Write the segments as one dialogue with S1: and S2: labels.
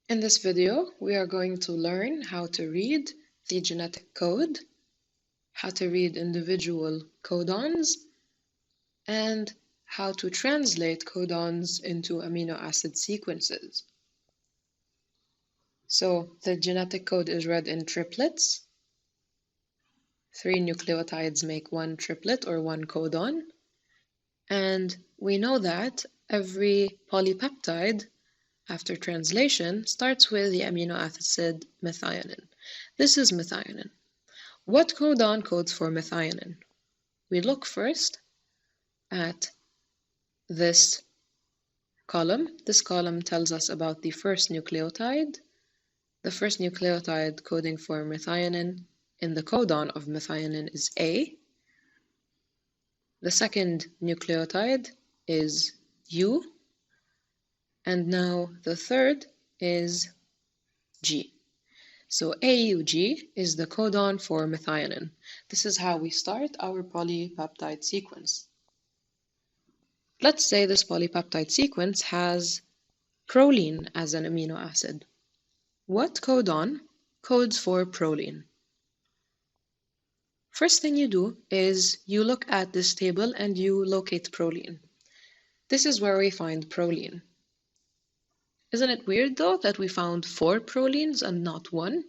S1: In this video, we are going to learn how to read the genetic code, how to read individual codons, and how to translate codons into amino acid sequences. So the genetic code is read in triplets. 3 nucleotides make one triplet or one codon. And we know that every polypeptide after translation starts with the amino acid methionine. This is methionine. What codon codes for methionine? We look first at this column. This column tells us about the first nucleotide. The first nucleotide coding for methionine in the codon of methionine is A. The second nucleotide is U. And now the third is G. So AUG is the codon for methionine. This is how we start our polypeptide sequence. Let's say this polypeptide sequence has proline as an amino acid. What codon codes for proline? First thing you do is you look at this table and you locate proline. This is where we find proline. Isn't it weird though that we found 4 prolines and not 1?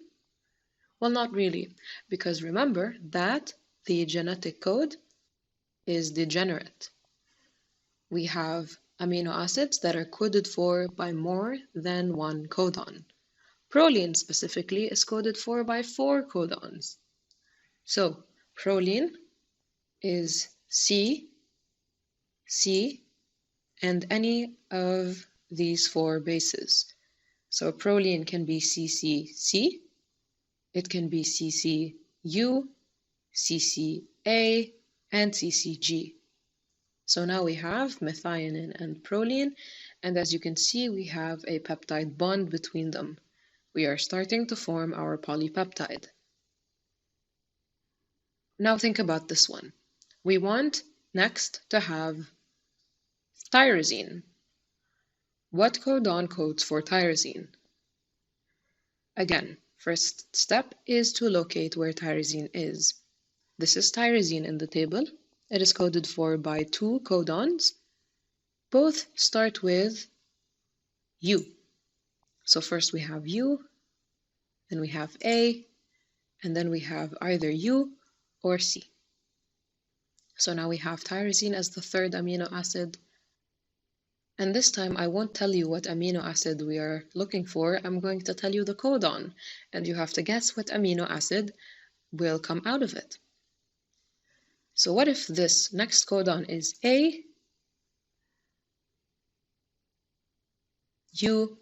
S1: Well, not really, because remember that the genetic code is degenerate. We have amino acids that are coded for by more than 1 codon. Proline specifically is coded for by 4 codons. So proline is C, C, and any of these 4 bases. So proline can be CCC, it can be CCU, CCA, and CCG. So now we have methionine and proline, and as you can see, we have a peptide bond between them. We are starting to form our polypeptide. Now think about this one. We want next to have tyrosine. What codon codes for tyrosine? Again, first step is to locate where tyrosine is. This is tyrosine in the table. It is coded for by 2 codons. Both start with U. So first we have U, then we have A, and then we have either U or C. So now we have tyrosine as the third amino acid. And this time I won't tell you what amino acid we are looking for. I'm going to tell you the codon, and you have to guess what amino acid will come out of it. So what if this next codon is A, U,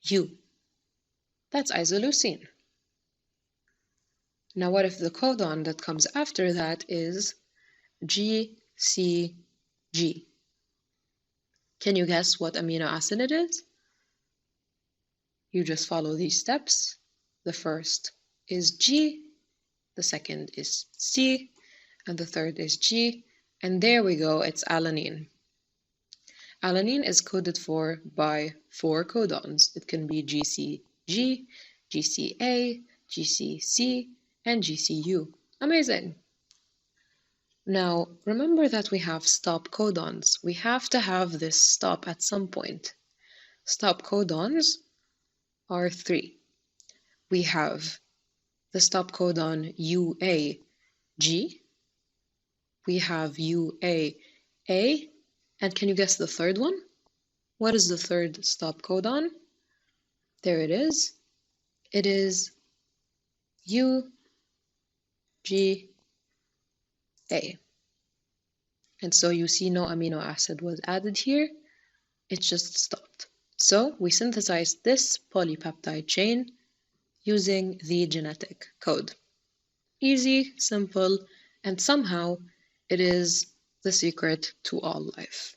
S1: U? That's isoleucine. Now what if the codon that comes after that is GCG? Can you guess what amino acid it is? You just follow these steps. The first is G, the second is C, and the third is G, and there we go, it's alanine. Alanine is coded for by 4 codons. It can be GCG, GCA, GCC, and GCU. Amazing! Now, remember that we have stop codons. We have to have this stop at some point. Stop codons are 3. We have the stop codon UAG. We have UAA. And can you guess the third one? What is the third stop codon? There it is. It is UGA. And so you see no amino acid was added here. It just stopped. So we synthesized this polypeptide chain using the genetic code. Easy, simple, and somehow it is the secret to all life.